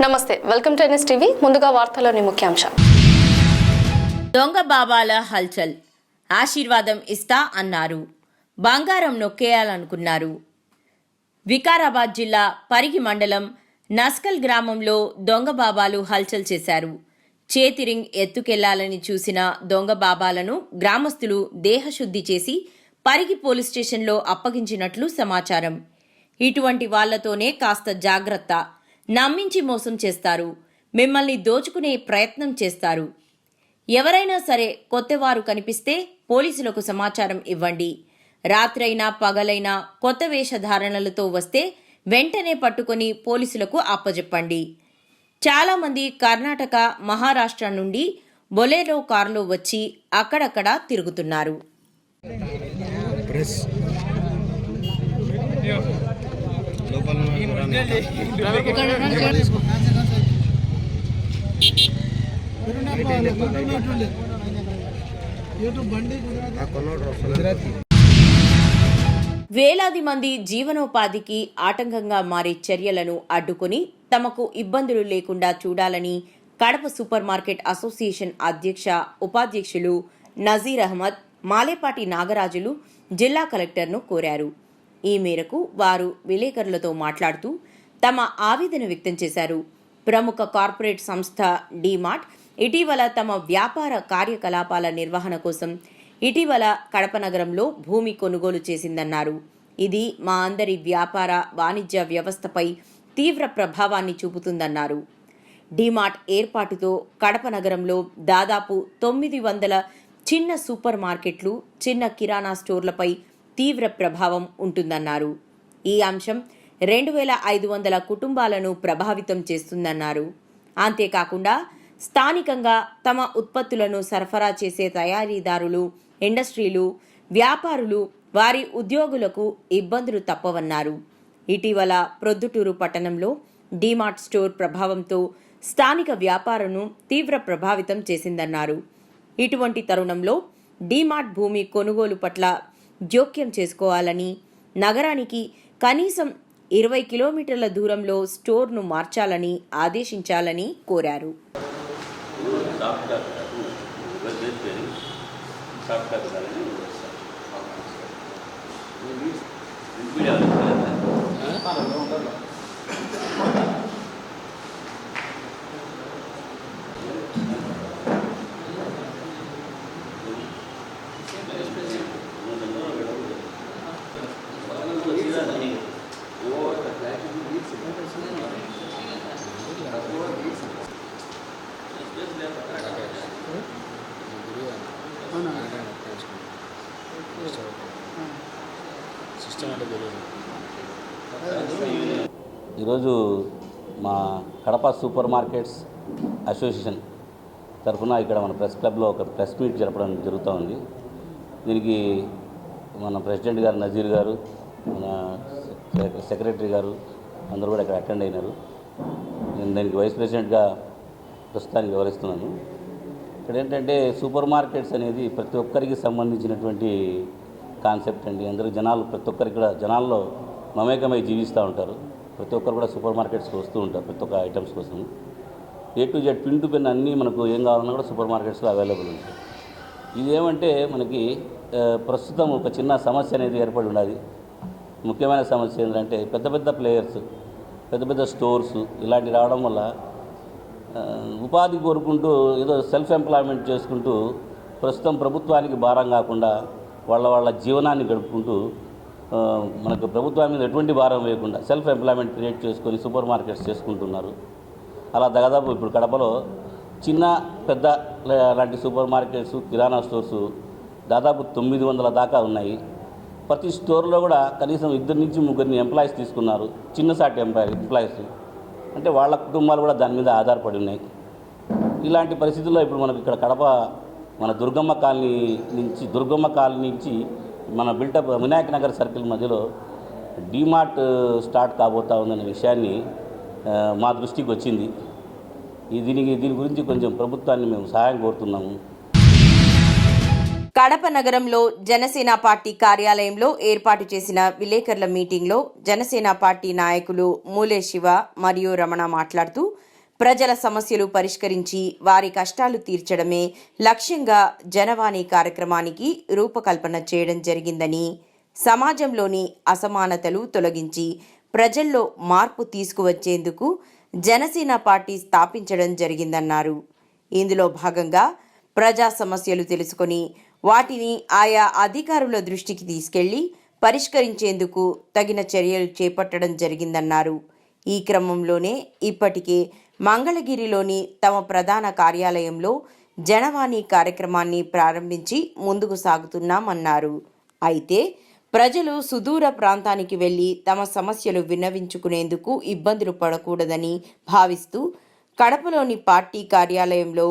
నమస్తే, welcome to NS TV. ముందుగా వార్తలోని ముఖ్యాంశాలు. దొంగ బాబాల హల్చల్, ఆశీర్వాదం ఇస్తా అన్నారు, బంగారం నొక్కేయాలనుకున్నారు. వికారాబాద్ జిల్లా పరిగి మండలం నస్కల్ గ్రామంలో దొంగ బాబాలు హల్చల్ చేశారు. చేతి రింగ్ ఎత్తుకెళ్లాలని చూసిన దొంగ బాబాలను గ్రామస్తులు దేహశుద్ధి చేసి పరిగి పోలీస్ స్టేషన్లో అప్పగించినట్లు సమాచారం. ఇటువంటి వాళ్లతోనే కాస్త జాగ్రత్త, నమ్మించి మోసం చేస్తారు, మిమ్మల్ని దోచుకునే ప్రయత్నం చేస్తారు. ఎవరైనా సరే కొత్తవారు కనిపిస్తే పోలీసులకు సమాచారం ఇవ్వండి. రాత్రైనా పగలైనా కొత్త వేషధారణలతో వస్తే వెంటనే పట్టుకొని పోలీసులకు అప్పజెప్పండి. చాలామంది కర్ణాటక, మహారాష్ట్ర నుండి బొలెరో కారులో వచ్చి అక్కడక్కడా తిరుగుతున్నారు. వేలాది మంది జీవనోపాధికి ఆటంకంగా మారే చర్యలను అడ్డుకుని తమకు ఇబ్బందులు లేకుండా చూడాలని కడప సూపర్ మార్కెట్ అసోసియేషన్ అధ్యక్ష, ఉపాధ్యక్షులు నజీర్ అహ్మద్, మాలేపాటి నాగరాజులు జిల్లా కలెక్టర్ను కోరారు. ఈ మేరకు వారు విలేకరులతో మాట్లాడుతూ తమ ఆవేదన వ్యక్తం చేశారు. ప్రముఖ కార్పొరేట్ సంస్థ డీమార్ట్ ఇటీవల తమ వ్యాపార కార్యకలాపాల నిర్వహణ కోసం ఇటీవల కడప నగరంలో భూమి కొనుగోలు చేసిందన్నారు. ఇది మా అందరి వ్యాపార వాణిజ్య వ్యవస్థపై తీవ్ర ప్రభావాన్ని చూపుతుందన్నారు. డీమార్ట్ ఏర్పాటుతో కడప నగరంలో దాదాపు 900 చిన్న సూపర్ మార్కెట్లు, చిన్న కిరాణా స్టోర్లపై తీవ్ర ప్రభావం ఉంటుందన్నారు. ఈ అంశం 2500 కుటుంబాలను ప్రభావితం చేస్తుందన్నారు. అంతేకాకుండా స్థానికంగా తమ ఉత్పత్తులను సరఫరా చేసే తయారీదారులు, ఇండస్ట్రీలు, వ్యాపారులు, వారి ఉద్యోగులకు ఇబ్బందులు తప్పవన్నారు. ఇటీవల ప్రొద్దుటూరు పట్టణంలో డీమార్ట్ స్టోర్ ప్రభావంతో స్థానిక వ్యాపారును తీవ్ర ప్రభావితం చేసిందన్నారు. ఇటువంటి తరుణంలో డీమార్ట్ భూమి కొనుగోలు పట్ల జోక్యం చేసుకోవాలని, నగరానికి కనీసం 20 కిలోమీటర్ల దూరంలో స్టోర్ను మార్చాలని ఆదేశించాలని కోరారు. ఈరోజు మా కడప సూపర్ మార్కెట్స్ అసోసియేషన్ తరఫున ఇక్కడ మన ప్రెస్ క్లబ్లో ఒక ప్రెస్ మీట్ జరపడం జరుగుతూ ఉంది. దీనికి మన ప్రెసిడెంట్ గారు నజీర్ గారు, మన సెక్రటరీ గారు అందరూ కూడా ఇక్కడ అటెండ్ అయినారు. నేను దానికి వైస్ ప్రెసిడెంట్గా ప్రస్తుతానికి వివరిస్తున్నాను. ఇక్కడ ఏంటంటే సూపర్ మార్కెట్స్ అనేది ప్రతి ఒక్కరికి సంబంధించినటువంటి కాన్సెప్ట్ అండి. అందరూ జనాలు, ప్రతి ఒక్కరికి కూడా జనాల్లో మమేకమై జీవిస్తూ ఉంటారు. ప్రతి ఒక్కరు కూడా సూపర్ మార్కెట్స్కి వస్తూ ఉంటారు ప్రతి ఒక్క ఐటమ్స్ కోసం. A to Z, pin to pin అన్నీ మనకు ఏం కావాలన్నా కూడా సూపర్ మార్కెట్స్లో అవైలబుల్ ఉంటాయి. ఇదేమంటే మనకి ప్రస్తుతం ఒక చిన్న సమస్య అనేది ఏర్పడి ఉన్నది. ముఖ్యమైన సమస్య ఏంటంటే పెద్ద పెద్ద ప్లేయర్స్, పెద్ద పెద్ద స్టోర్స్ ఇలాంటివి రావడం వల్ల ఉపాధి కోరుకుంటూ ఏదో సెల్ఫ్ ఎంప్లాయ్మెంట్ చేసుకుంటూ ప్రస్తుతం ప్రభుత్వానికి భారం కాకుండా వాళ్ళ జీవనాన్ని గడుపుకుంటూ మనకు ప్రభుత్వం మీద ఎటువంటి భారం వేయకుండా సెల్ఫ్ ఎంప్లాయ్మెంట్ క్రియేట్ చేసుకొని సూపర్ మార్కెట్స్ చేసుకుంటున్నారు. అలా దాదాపు ఇప్పుడు కడపలో చిన్న పెద్ద లాంటి సూపర్ మార్కెట్స్, కిరాణా స్టోర్స్ దాదాపు 900 దాకా ఉన్నాయి. ప్రతి స్టోర్లో కూడా కనీసం 2 నుంచి 3 ఎంప్లాయీస్ తీసుకున్నారు. చిన్నసాటి ఎంప్లాయీస్ అంటే వాళ్ళ కుటుంబాలు కూడా దాని మీద ఆధారపడి ఉన్నాయి. ఇలాంటి పరిస్థితుల్లో ఇప్పుడు మనకు ఇక్కడ కడప మన దుర్గమ్మ కాలనీ నుంచి మన బిల్టప్ వినాయక నగర్ సర్కిల్ మధ్యలో డీమార్ట్ స్టార్ట్ కాబోతా ఉందనే విషయాన్ని మా దృష్టికి వచ్చింది. దీని గురించి కొంచెం ప్రభుత్వాన్ని మేము సహాయం కోరుతున్నాము. కడప నగరంలో జనసేన పార్టీ కార్యాలయంలో ఏర్పాటు చేసిన విలేకరుల మీటింగ్లో జనసేన పార్టీ నాయకులు మూలే శివ మరియు రమణ మాట్లాడుతూ ప్రజల సమస్యలు పరిష్కరించి వారి కష్టాలు తీర్చడమే లక్ష్యంగా జనవాణి కార్యక్రమానికి రూపకల్పన చేయడం జరిగిందని, సమాజంలోని అసమానతలు తొలగించి ప్రజల్లో మార్పు తీసుకువచ్చేందుకు జనసేన పార్టీ స్థాపించడం జరిగిందన్నారు. ఇందులో భాగంగా ప్రజా సమస్యలు తెలుసుకొని వాటిని ఆయా అధికారుల దృష్టికి తీసుకెళ్లి పరిష్కరించేందుకు తగిన చర్యలు చేపట్టడం జరిగిందన్నారు. ఈ క్రమంలోనే ఇప్పటికే మంగళగిరిలోని తమ ప్రధాన కార్యాలయంలో జనవాణి కార్యక్రమాన్ని ప్రారంభించి ముందుకు సాగుతున్నామన్నారు. అయితే ప్రజలు సుదూర ప్రాంతానికి వెళ్లి తమ సమస్యలు విన్నవించుకునేందుకు ఇబ్బందులు పడకూడదని భావిస్తూ కడపలోని పార్టీ కార్యాలయంలో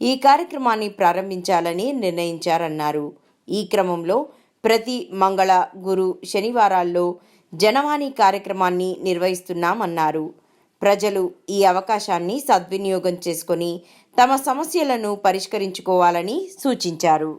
ఈ కార్యక్రమాన్ని ప్రారంభించాలని నిర్ణయించారన్నారు. ఈ క్రమంలో ప్రతి మంగళ, గురు, శనివారాల్లో జనవాణి కార్యక్రమాన్ని నిర్వహిస్తున్నామన్నారు. ప్రజలు ఈ అవకాశాన్ని సద్వినియోగం చేసుకొని తమ సమస్యలను పరిష్కరించుకోవాలని సూచించారు.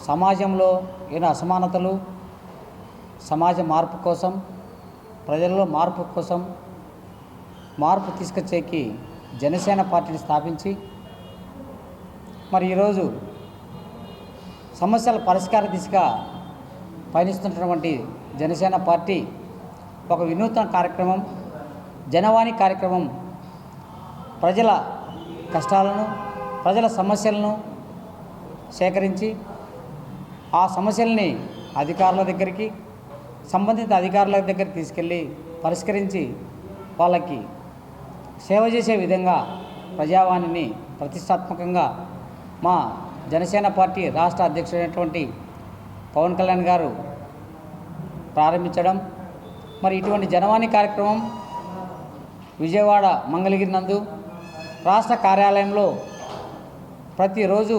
సమాజంలో ఎన్నో అసమానతలు, సమాజ మార్పు కోసం, ప్రజల్లో మార్పు కోసం మార్పు తీసుకొచ్చేకి జనసేన పార్టీని స్థాపించి మరి ఈరోజు సమస్యల పరిష్కార దిశగా పయనిస్తున్నటువంటి జనసేన పార్టీ ఒక వినూత్న కార్యక్రమం జనవాణి కార్యక్రమం ప్రజల కష్టాలను, ప్రజల సమస్యలను సేకరించి ఆ సమస్యల్ని అధికారుల దగ్గరికి, సంబంధిత అధికారుల దగ్గరికి తీసుకెళ్ళి పరిష్కరించి వాళ్ళకి సేవ చేసే విధంగా ప్రజావాణిని ప్రతిష్టాత్మకంగా మా జనసేన పార్టీ రాష్ట్ర అధ్యక్షుడైనటువంటి పవన్ కళ్యాణ్ గారు ప్రారంభించడం, మరి ఇటువంటి జనవాణి కార్యక్రమం విజయవాడ మంగళగిరి నందు రాష్ట్ర కార్యాలయంలో ప్రతిరోజు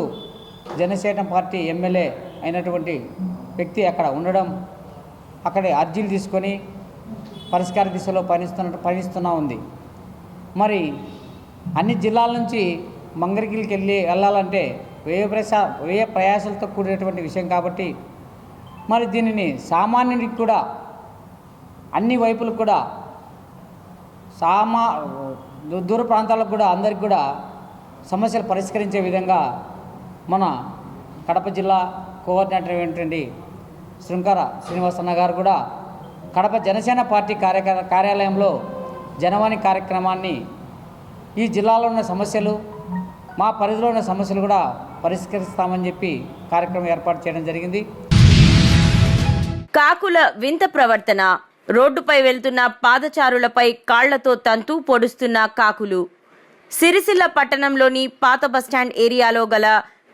జనసేన పార్టీ ఎమ్మెల్యే అయినటువంటి వ్యక్తి అక్కడ ఉండడం, అక్కడే అర్జీలు తీసుకొని పరిష్కార దిశలో పయనిస్తున్నా ఉంది. మరి అన్ని జిల్లాల నుంచి మంగళగిరికి వెళ్ళాలంటే వ్యయ ప్రయాసాలతో కూడినటువంటి విషయం కాబట్టి మరి దీనిని సామాన్యుడికి కూడా అన్ని వైపులకు కూడా దూర ప్రాంతాలకు కూడా అందరికి కూడా సమస్యలు పరిష్కరించే విధంగా మన కడప జిల్లా కోఆర్డినేటర్ అయినటువంటి శృంగార శ్రీనివాసన్న గారు కూడా కడప జనసేన పార్టీ కార్యాలయంలో జనవాణి కార్యక్రమాన్ని ఈ జిల్లాలో ఉన్న సమస్యలు, మా పరిధిలో ఉన్న సమస్యలు కూడా పరిష్కరిస్తామని చెప్పి కార్యక్రమం ఏర్పాటు చేయడం జరిగింది. కాకుల వింత ప్రవర్తన, రోడ్డుపై వెళ్తున్న పాదచారులపై కాళ్లతో తంతు పొడుస్తున్న కాకులు. సిరిసిల్ల పట్టణంలోని పాత బస్టాండ్ ఏరియాలో గల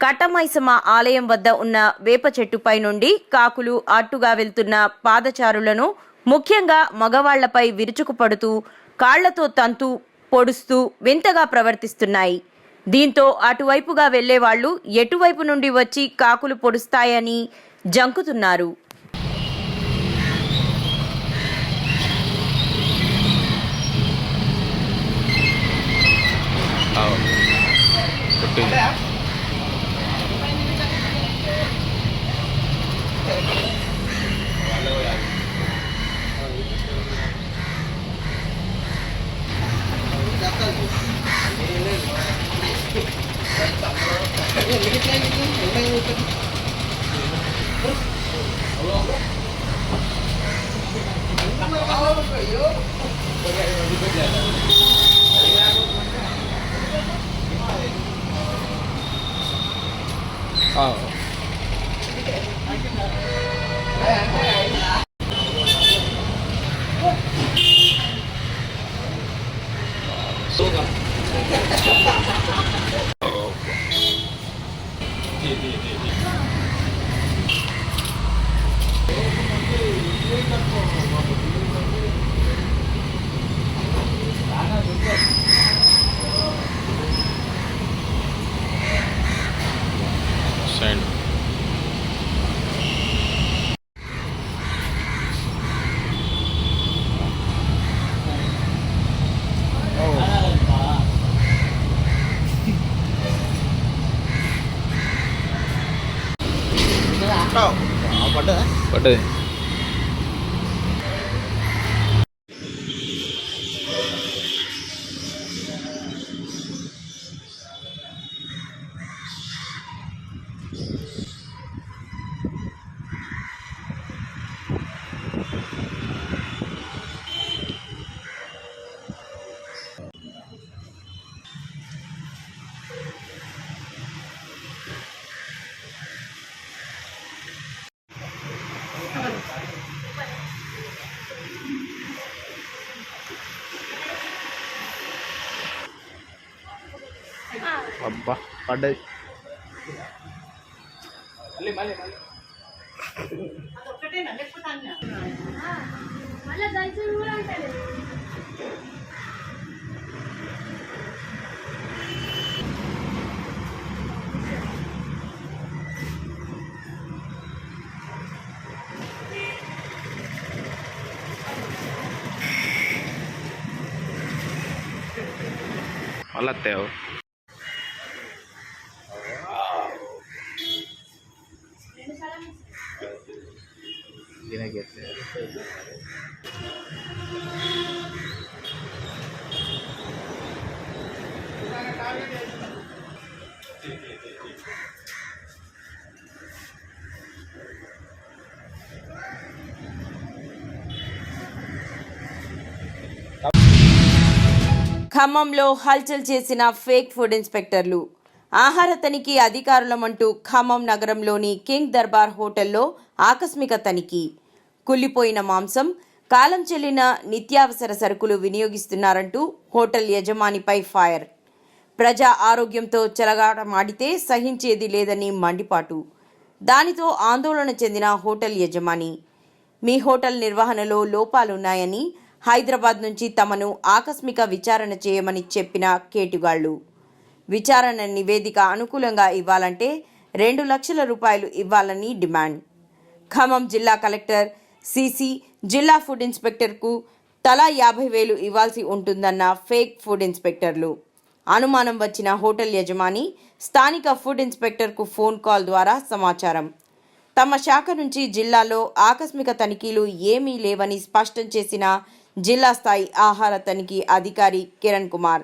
కట్టమైసమ్మ ఆలయం వద్ద ఉన్న వేప చెట్టుపై నుండి కాకులు అట్టుగా వెళ్తున్న పాదచారులను, ముఖ్యంగా మగవాళ్లపై విరుచుకుపడుతూ కాళ్లతో తంతు పొడుస్తూ వింతగా ప్రవర్తిస్తున్నాయి. దీంతో అటువైపుగా వెళ్లేవాళ్లు ఎటువైపు నుండి వచ్చి కాకులు పొడుస్తాయని జంకుతున్నారు. పడ్డది. అబ్బా పడ్డది. మళ్ళీ వస్తావు. ఖమ్మంలో హల్చల్ చేసిన ఫేక్ ఫుడ్ ఇన్స్పెక్టర్లు. ఆహార తనిఖీ అధికారులమంటూ ఖమ్మం నగరంలోని కింగ్ దర్బార్ హోటల్లో ఆకస్మిక తనిఖీ. కుళ్ళిపోయిన మాంసం, కాలం చెల్లిన నిత్యావసర సరుకులు వినియోగిస్తున్నారంటూ హోటల్ యజమానిపై ఫైర్. ప్రజా ఆరోగ్యంతో చెలగాటమాడితే సహించేది లేదని మండిపాటు. దానితో ఆందోళన చెందిన హోటల్ యజమాని, మీ హోటల్ నిర్వహణలో లోపాలున్నాయని హైదరాబాద్ నుంచి తమను ఆకస్మిక విచారణ చేయమని చెప్పిన కేటుగాళ్లు. విచారణ నివేదిక అనుకూలంగా ఇవ్వాలంటే 2 లక్షల రూపాయలు ఇవ్వాలని డిమాండ్. ఖమ్మం జిల్లా కలెక్టర్, సిసి, జిల్లా ఫుడ్ ఇన్స్పెక్టర్కు తలా 50,000 ఇవ్వాల్సి ఉంటుందన్న ఫేక్ ఫుడ్ ఇన్స్పెక్టర్లు. అనుమానం వచ్చిన హోటల్ యజమాని స్థానిక ఫుడ్ ఇన్స్పెక్టర్కు ఫోన్ కాల్ ద్వారా సమాచారం. తమ శాఖ నుంచి జిల్లాలో ఆకస్మిక తనిఖీలు ఏమీ లేవని స్పష్టం చేసిన జిల్లా స్థాయి ఆహార తనిఖీ అధికారి కిరణ్ కుమార్.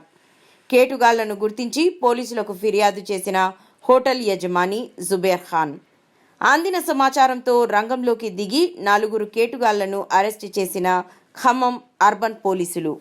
కేటుగాళ్లను గుర్తించి పోలీసులకు ఫిర్యాదు చేసిన హోటల్ యజమాని జుబేర్ ఖాన్. అందిన సమాచారంతో రంగంలోకి దిగి 4 కేటుగాళ్లను అరెస్టు చేసిన ఖమ్మం అర్బన్ పోలీసులు.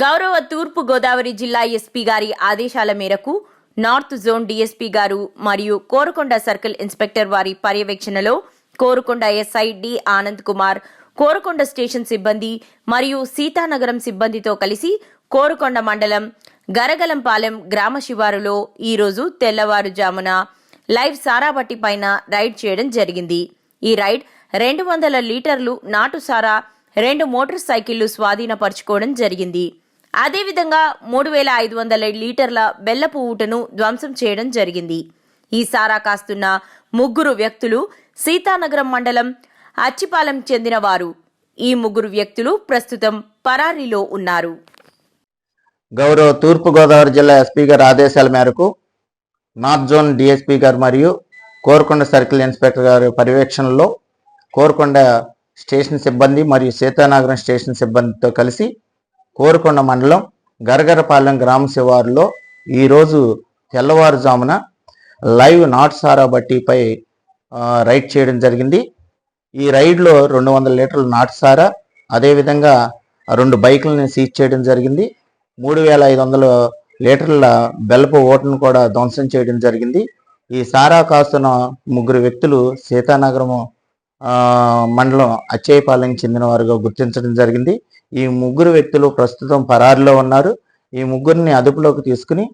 గౌరవ తూర్పు గోదావరి జిల్లా ఎస్పీ గారి ఆదేశాల మేరకు నార్త్ జోన్ డీఎస్పీ గారు మరియు కోరుకొండ సర్కిల్ ఇన్స్పెక్టర్ వారి పర్యవేక్షణలో Korukonda SI D Anand Kumar, Korukonda station సిబ్బంది మరియు సీతానగరం సిబ్బందితో కలిసి కోరుకొండ మండలం గరగలంపాలెం గ్రామ శివారులో ఈరోజు తెల్లవారుజామున లైవ్ సారాబట్టి పైన రైడ్ చేయడం జరిగింది. ఈ రైడ్ 200 లీటర్లు నాటు సారా, 2 మోటార్ సైకిళ్లు స్వాధీనపరుచుకోవడం జరిగింది. అదేవిధంగా 3500 లీటర్ల బెల్లపు ఊటను ధ్వంసం చేయడం జరిగింది. ఈ సారా కాస్తున్న 3 వ్యక్తులు సీతానగరం మండలం అచ్చిపాలెం చెందినవారు. ఈ 3 వ్యక్తులు ప్రస్తుతం పరారీలో ఉన్నారు. గౌరవ తూర్పుగోదావరి జిల్లా ఎస్పీ గారి ఆదేశాల మేరకు నార్త్ జోన్ డిఎస్పీ గారు మరియు కోరుకొండ సర్కిల్ ఇన్స్పెక్టర్ గారి పర్యవేక్షణలో కోరుకొండ స్టేషన్ సిబ్బంది మరియు సీతానగరం స్టేషన్ సిబ్బందితో కలిసి కోరుకొండ మండలం గరగరపాలెం గ్రామ శివారులో ఈరోజు తెల్లవారుజామున లైవ్ నాటు సారా బట్టీపై రైడ్ చేయడం జరిగింది. ఈ రైడ్లో 200 లీటర్ల నాటు సారా, అదేవిధంగా 2 బైకులను సీజ్ చేయడం జరిగింది. 3500 లీటర్ల బెల్లపు ఓటను కూడా ధ్వంసం చేయడం జరిగింది. ఈ సారా కాస్తున్న 3 వ్యక్తులు సీతానగరం మండలం అచ్చేయపాలెంకి చెందిన వారుగా గుర్తించడం జరిగింది. ఈ 3 వ్యక్తులు ప్రస్తుతం పరారిలో ఉన్నారు. ఈ 3ని అదుపులోకి తీసుకుని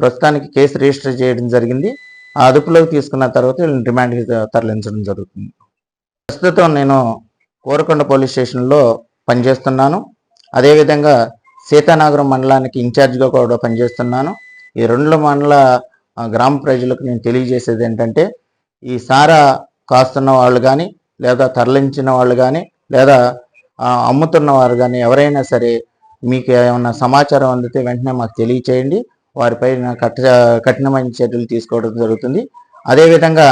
ప్రస్తుతానికి కేసు రిజిస్టర్ చేయడం జరిగింది. ఆ అదుపులోకి తీసుకున్న తర్వాత వీళ్ళని రిమాండ్కి తరలించడం జరుగుతుంది. ప్రస్తుతం నేను కోరుకొండ పోలీస్ స్టేషన్లో పనిచేస్తున్నాను. అదేవిధంగా సీతానగరం మండలానికి ఇన్ఛార్జిగా కూడా పనిచేస్తున్నాను. ఈ 2 మండల గ్రామ ప్రజలకు నేను తెలియజేసేది ఏంటంటే, ఈ సారా కాస్తున్న వాళ్ళు కానీ, లేదా తరలించిన వాళ్ళు కానీ, లేదా అమ్ముతున్న వారు కానీ ఎవరైనా సరే మీకు ఏమైనా సమాచారం అందితే వెంటనే మాకు తెలియచేయండి. వారిపై కఠినమైన చర్యలు తీసుకోవడం జరుగుతుంది. అదేవిధంగా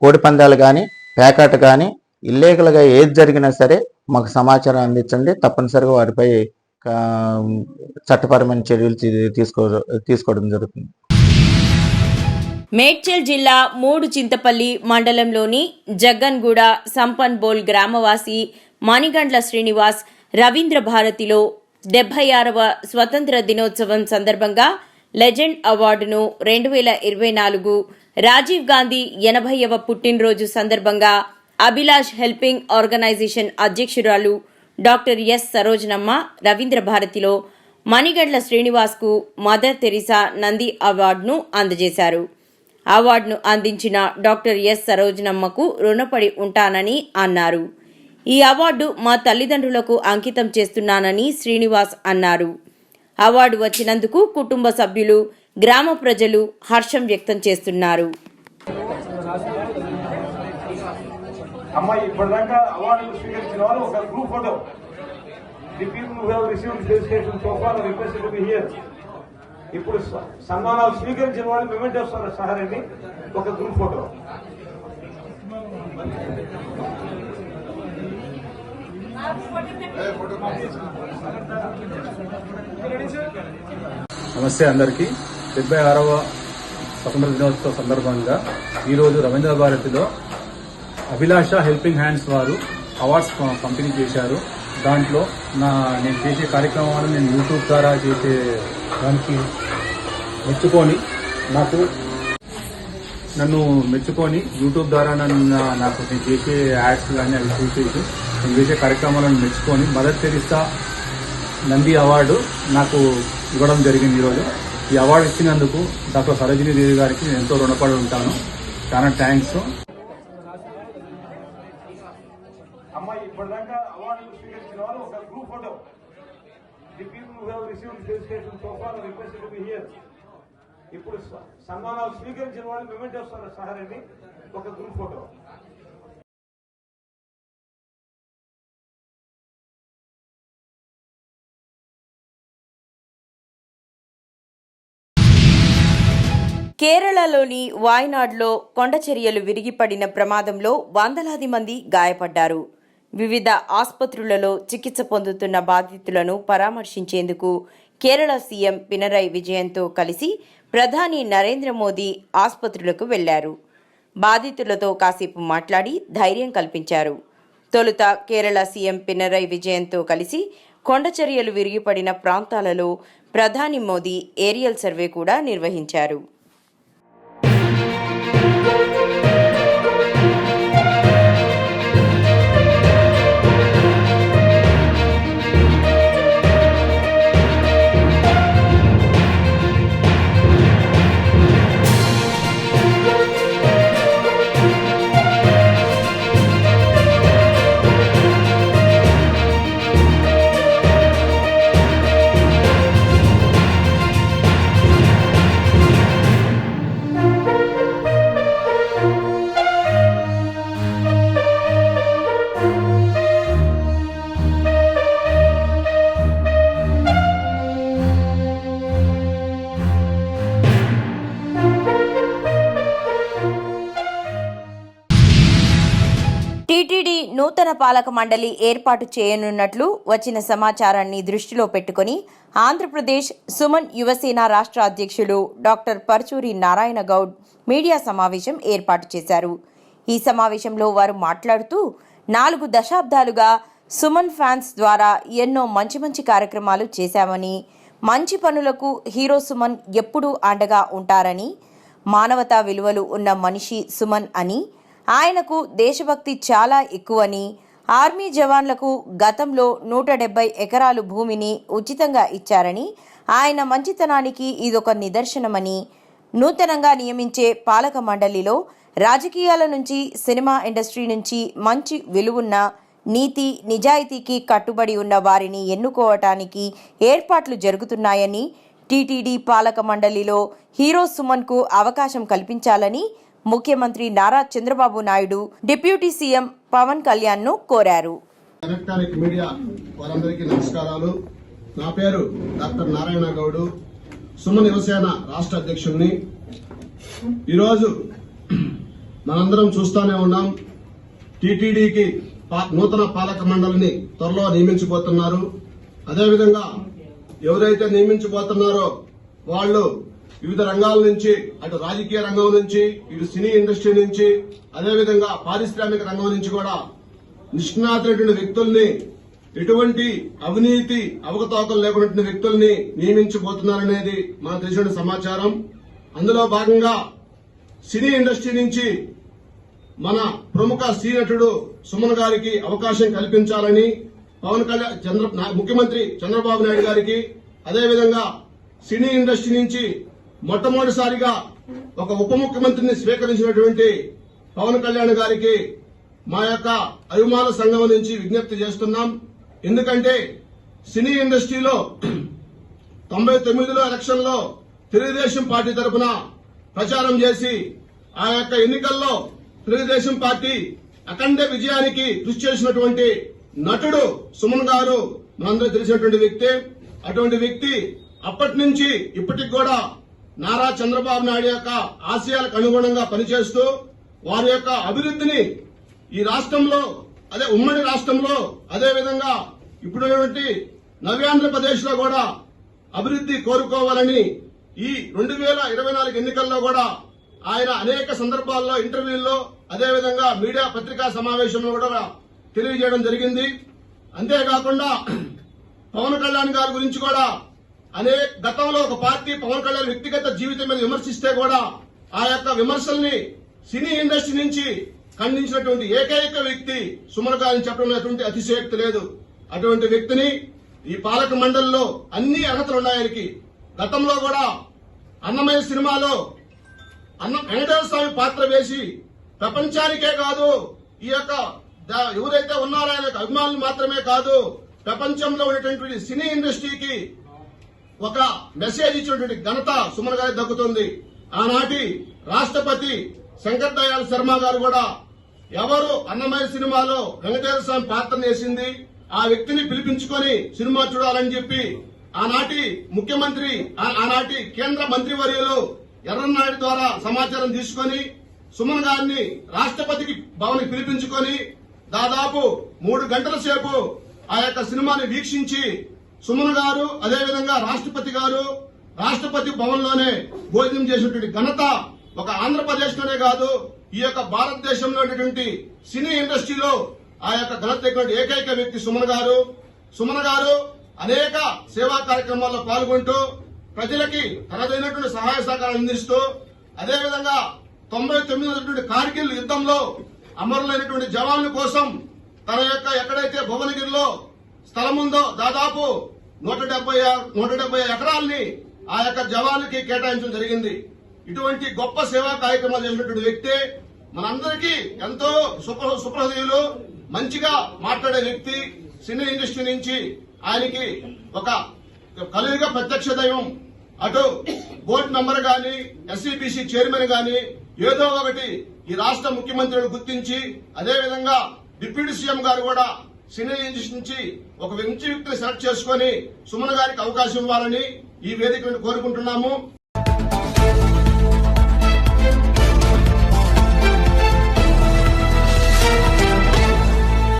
కోడి పందాలు కానీ, పేకాట కానీ ఇల్లీగల్గా ఏది జరిగినా సరే మాకు సమాచారం అందించండి. తప్పనిసరిగా వారిపై చట్టపరమైన చర్యలు తీసుకోవడం జరుగుతుంది. మేడ్చల్ జిల్లా 3 చింతపల్లి మండలంలోని జగ్గన్గూడ సంపన్ బోల్ గ్రామవాసి మణిగండ్ల శ్రీనివాస్ రవీంద్ర భారతిలో 76వ స్వతంత్ర దినోత్సవం సందర్భంగా లెజెండ్ అవార్డును 2024 రాజీవ్ గాంధీ 80వ పుట్టినరోజు సందర్భంగా అభిలాష్ హెల్పింగ్ ఆర్గనైజేషన్ అధ్యక్షురాలు డాక్టర్ ఎస్ సరోజనమ్మ రవీంద్ర భారతిలో మణిగండ్ల శ్రీనివాస్కు మదర్ తెరిసా నంది అవార్డును అందజేశారు. అవార్డును అందించిన డాక్టర్ ఎస్ సరోజనమ్మకు రుణపడి ఉంటానని అన్నారు. ఈ అవార్డు మా తల్లిదండ్రులకు అంకితం చేస్తున్నానని శ్రీనివాస్ అన్నారు. అవార్డు వచ్చినందుకు కుటుంబ సభ్యులు, గ్రామ ప్రజలు హర్షం వ్యక్తం చేస్తున్నారు. అమ్మాయి ఇప్పటిదాకా అవార్డులు స్వీకరించిన వాళ్ళు ఒక group photo. The people who have received felicitation so far requested to be here. ఇప్పుడు సన్మానాలు స్వీకరించిన వాళ్ళు మెమెంటోస్ సహారండి ఒక గ్రూప్ ఫోటో. నమస్తే అందరికీ. 76వ స్వతంత్ర దినోత్సవ సందర్భంగా ఈరోజు రవీంద్ర భారతిలో అభిలాష హెల్పింగ్ హ్యాండ్స్ వారు అవార్డ్స్ పంపిణీ చేశారు. దాంట్లో నేను చేసే కార్యక్రమాలను నేను యూట్యూబ్ ద్వారా చేసే దానికి మెచ్చుకొని నన్ను మెచ్చుకొని యూట్యూబ్ ద్వారా నాకు నేను చేసే యాడ్స్ కానీ అవి చూసేసి నేను చేసే కార్యక్రమాలను మెచ్చుకొని మదర్ తెరిసా నంది అవార్డు నాకు ఇవ్వడం జరిగింది. ఈరోజు ఈ అవార్డు ఇచ్చినందుకు డాక్టర్ సరోజినీ దేవి గారికి నేను ఎంతో రుణపడి ఉంటాను. చాలా థ్యాంక్స్. అమ్మాయి ఇప్పటిదాకా అవార్డులు స్వీకరించిన వాళ్ళు ఒక group photo. The people who have received felicitation so far requested to be here. ఇప్పుడు సన్మానాలు స్వీకరించిన వాళ్ళు మెమెంటోస్ సహారండి ఒక గ్రూప్ ఫోటో. కేరళలోని వాయనాడ్లో కొండచర్యలు విరిగిపడిన ప్రమాదంలో వందలాది మంది గాయపడ్డారు. వివిధ ఆసుపత్రులలో చికిత్స పొందుతున్న బాధితులను పరామర్శించేందుకు కేరళ సీఎం పినరయి విజయన్తో కలిసి ప్రధాని నరేంద్ర మోదీ ఆసుపత్రులకు వెళ్లారు. బాధితులతో కాసేపు మాట్లాడి ధైర్యం కల్పించారు. తొలుత కేరళ సీఎం పినరయి విజయన్తో కలిసి కొండచర్యలు విరిగిపడిన ప్రాంతాలలో ప్రధాని మోదీ ఏరియల్ సర్వే కూడా నిర్వహించారు. టీటీడీ నూతన పాలక మండలి ఏర్పాటు చేయనున్నట్లు వచ్చిన సమాచారాన్ని దృష్టిలో పెట్టుకుని ఆంధ్రప్రదేశ్ సుమన్ యువసేన రాష్ట్ర అధ్యక్షులు డాక్టర్ పర్చూరి నారాయణ గౌడ్ మీడియా సమావేశం ఏర్పాటు చేశారు. ఈ సమావేశంలో వారు మాట్లాడుతూ 4 దశాబ్దాలుగా సుమన్ ఫ్యాన్స్ ద్వారా ఎన్నో మంచి కార్యక్రమాలు చేశామని, మంచి పనులకు హీరో సుమన్ ఎప్పుడూ అండగా ఉంటారని, మానవతా విలువలు ఉన్న మనిషి సుమన్ అని, ఆయనకు దేశభక్తి చాలా ఎక్కువని, ఆర్మీ జవాన్లకు గతంలో 170 ఎకరాలు భూమిని ఉచితంగా ఇచ్చారని, ఆయన మంచితనానికి ఇదొక నిదర్శనమని, నూతనంగా నియమించే పాలక మండలిలో రాజకీయాల నుంచి, సినిమా ఇండస్ట్రీ నుంచి మంచి విలువున్న, నీతి నిజాయితీకి కట్టుబడి ఉన్న వారిని ఎన్నుకోవటానికి ఏర్పాట్లు జరుగుతున్నాయని, టీటీడీ పాలక మండలిలో హీరో సుమన్కు అవకాశం కల్పించాలని ముఖ్యమంత్రి నారా చంద్రబాబు నాయుడు డిప్యూటీ సీఎం పవన్ కళ్యాణ్ను కోరారు. ఎలక్ట్రానిక్ మీడియా వారందరికీ నమస్కారాలు. నా పేరు డాక్టర్ నారాయణ గౌడ్, సుమన్ యువసేన రాష్ట్ర అధ్యక్షుడిని. ఈరోజు మనందరం చూస్తూనే ఉన్నాం, టీటీడీకి నూతన పాలక మండలిని త్వరలో నియమించబోతున్నారు. అదేవిధంగా ఎవరైతే నియమించబోతున్నారో వాళ్ళు వివిధ రంగాల నుంచి, అటు రాజకీయ రంగం నుంచి, ఇటు సినీ ఇండస్ట్రీ నుంచి, అదేవిధంగా పారిశ్రామిక రంగం నుంచి కూడా నిష్ణాతులైన వ్యక్తుల్ని, ఎటువంటి అవినీతి అవకతవకలు లేకున్నటువంటి వ్యక్తుల్ని నియమించబోతున్నారనేది మనకు తెలిసిన సమాచారం. అందులో భాగంగా సినీ ఇండస్ట్రీ నుంచి మన ప్రముఖ సీ నటుడు సుమన్ గారికి అవకాశం కల్పించాలని పవన్ కళ్యాణ్ ముఖ్యమంత్రి చంద్రబాబు నాయుడు గారికి, అదేవిధంగా సినీ ఇండస్ట్రీ నుంచి మొట్టమొదటిసారిగా ఒక ఉప ముఖ్యమంత్రిని స్వీకరించినటువంటి పవన్ కళ్యాణ్ గారికి మా యొక్క అభిమాన సంఘం నుంచి విజ్ఞప్తి చేస్తున్నాం. ఎందుకంటే సినీ ఇండస్ట్రీలో 99లో ఎలక్షన్లో తెలుగుదేశం పార్టీ తరఫున ప్రచారం చేసి ఆ యొక్క ఎన్నికల్లో తెలుగుదేశం పార్టీ అఖండ విజయానికి కృషి చేసినటువంటి నటుడు సుమన్ గారు మనందరూ తెలిసినటువంటి వ్యక్తి. అటువంటి వ్యక్తి అప్పటి నుంచి ఇప్పటికి కూడా నారా చంద్రబాబు నాయుడు యొక్క ఆశయాలకు అనుగుణంగా పనిచేస్తూ వారి యొక్క అభివృద్ధిని ఈ రాష్ట్రంలో, అదే ఉమ్మడి రాష్ట్రంలో, అదేవిధంగా ఇప్పుడున్నటువంటి నవ్యాంధ్రప్రదేశ్ లో కూడా అభివృద్ధి కోరుకోవాలని ఈ 2024 ఎన్నికల్లో కూడా ఆయన అనేక సందర్భాల్లో ఇంటర్వ్యూల్లో, అదేవిధంగా మీడియా పత్రికా సమావేశంలో కూడా తెలియజేయడం జరిగింది. అంతేకాకుండా పవన్ కళ్యాణ్ గారి గురించి కూడా గతంలో ఒక పార్టీ పవన్ కళ్యాణ్ వ్యక్తిగత జీవితం మీద విమర్శిస్తే కూడా ఆ యొక్క విమర్శల్ని సినీ ఇండస్ట్రీ నుంచి ఖండించినటువంటి ఏకైక వ్యక్తి సుమన్ గారిని చెప్పడం అతిశయోక్తి లేదు. అటువంటి వ్యక్తిని ఈ పాలక మండలిలో అన్ని అర్హతలు ఉన్నాయనికి. గతంలో కూడా అన్నమయ్య సినిమాలో వెంకటేశ్వర స్వామి పాత్ర వేసి ప్రపంచానికే కాదు, ఈ యొక్క ఎవరైతే ఉన్నారో ఆయన అభిమానులు మాత్రమే కాదు, ప్రపంచంలో ఉన్నటువంటి సినీ ఇండస్ట్రీకి ఒక మెసేజ్ ఇచ్చినటువంటి ఘనత సుమన్ గారికి దక్కుతుంది. ఆనాటి రాష్ట్రపతి శంకర్ దయాళ్ శర్మ గారు కూడా ఎవరు అన్నమయ్య సినిమాలో వెంకటేశ్వర స్వామి పాత్ర వేసింది ఆ వ్యక్తిని పిలిపించుకొని సినిమా చూడాలని చెప్పి ఆనాటి ముఖ్యమంత్రి, ఆనాటి కేంద్ర మంత్రివర్యులు ఎర్రన్నాయుడు ద్వారా సమాచారం తీసుకుని సుమన్ గారిని రాష్ట్రపతికి భవన్ పిలిపించుకొని దాదాపు 3 గంటల సేపు ఆ యొక్క సినిమాని వీక్షించి సుమన్ గారు, అదేవిధంగా రాష్ట్రపతి గారు రాష్ట్రపతి భవన్ లోనే భోజనం చేసినటువంటి ఘనత ఒక ఆంధ్రప్రదేశ్ లోనే కాదు, ఈ యొక్క భారతదేశంలో సినీ ఇండస్ట్రీలో ఆ యొక్క ఘనత ఏకైక వ్యక్తి సుమన్ గారు. సుమన్ గారు అనేక సేవా కార్యక్రమాల్లో పాల్గొంటూ ప్రజలకి తనదైనటువంటి సహాయ సహకారాలు అందిస్తూ అదేవిధంగా 99 కార్గిల్ యుద్ధంలో అమరులైనటువంటి జవాన్ల కోసం తన యొక్క ఎక్కడైతే భువనగిరిలో స్థలం ఉందో దాదాపు 170 ఎకరాల్ని ఆ యొక్క జవాన్లకి కేటాయించడం జరిగింది. ఇటువంటి గొప్ప సేవా కార్యక్రమాలు చేసినటువంటి వ్యక్తి మనందరికీ ఎంతో సుప్రహృదయులు, మంచిగా మాట్లాడే వ్యక్తి. సినీ ఇండస్ట్రీ నుంచి ఆయనకి ఒక కలియుగ ప్రత్యక్ష దైవం. అటు బోర్డు మెంబర్ గాని, ఎస్సీబీసీ చైర్మన్ గాని ఏదో ఒకటి ఈ రాష్ట్ర ముఖ్యమంత్రిని గుర్తించి అదేవిధంగా డిప్యూటీ సీఎం గారు కూడా సినీ ఇండస్ట్రీ నుంచి ఒక మంచి వ్యక్తిని సెలెక్ట్ చేసుకుని సుమన్ గారికి అవకాశం ఇవ్వాలని ఈ వేదికను కోరుకుంటున్నాము.